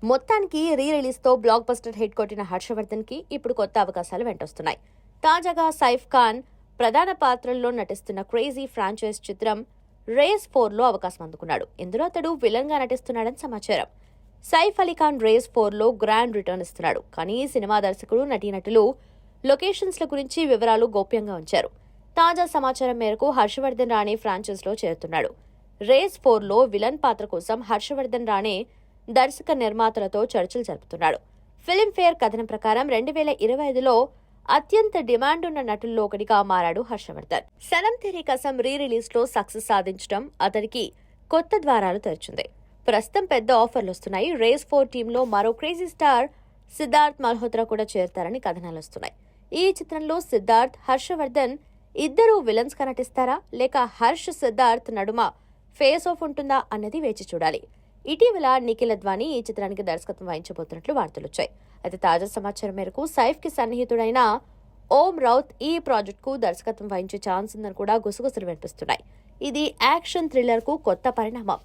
మొత్తానికి re release తో block buster hit కొట్టిన హర్షవర్ధన్ కి ఇప్పుడు కొత్త అవకాశాలు వెంటొస్తున్నాయి. తాజాగా సైఫ్ ఖాన్ ప్రధాన పాత్రల్లో నటిస్తున్న క్రేజీ ఫ్రాంచైజ్ చిత్రం రేస్ 4 లో అవకాశం అందుకున్నాడు. ఇందులో అతడు విలన్ గా నటిస్తున్నాడని సమాచారం. సైఫ్ అలీ ఖాన్ రేస్ 4 లో గ్రాండ్ రిటర్న్ ఇస్తున్నాడు. కానీ సినిమా దర్శకుడు, నటీనటులు లొకేషన్స్ల గురించి వివరాలు గోప్యంగా ఉంచారు. తాజా సమాచారం మేరకు హర్షవర్ధన్ రాణే ఫ్రాంచైజ్ లో చేరుతున్నాడు. రేస్ 4 లో విలన్ పాత్ర కోసం హర్షవర్ధన్ రాణే దర్శక నిర్మాతలతో చర్చలు జరుపుతున్నాడు. ఫిల్మ్ఫేర్ కథనం ప్రకారం 2025లో అత్యంత డిమాండ్ ఉన్న నటుల్లో ఒకటిగా మారాడు హర్షవర్ధన్. సనమ్ తెరీ కసం రీ రిలీజ్ లో సక్సెస్ సాధించడం అతడికి కొత్త ద్వారాలు తెరిచింది. ప్రస్తుతం పెద్ద ఆఫర్లు వస్తున్నాయి. రేస్ 4 టీంలో మరో క్రేజీ స్టార్ సిద్ధార్థ్ మల్హోత్రా కూడా చేరతారని కథనాలు వస్తున్నాయి. ఈ చిత్రంలో సిద్ధార్థ్, హర్షవర్ధన్ ఇద్దరూ విలన్స్ గా నటిస్తారా, లేక హర్ష్ సిద్ధార్థ్ నడుమ ఫేస్ ఆఫ్ ఉంటుందా అన్నది వేచి చూడాలి. ఇటీవల నిఖిల్ అద్వానీ ఈ చిత్రానికి దర్శకత్వం వహించబోతున్నట్లు వార్తలొచ్చాయి. అయితే తాజా సమాచారం మేరకు సైఫ్ కి సన్నిహితుడైన ఓం రౌత్ ఈ ప్రాజెక్ట్ కు దర్శకత్వం వహించే ఛాన్స్ ఉందని కూడా గుసగుసలు వినిపిస్తున్నాయి. ఇది యాక్షన్ థ్రిల్లర్ కు కొత్త పరిణామం.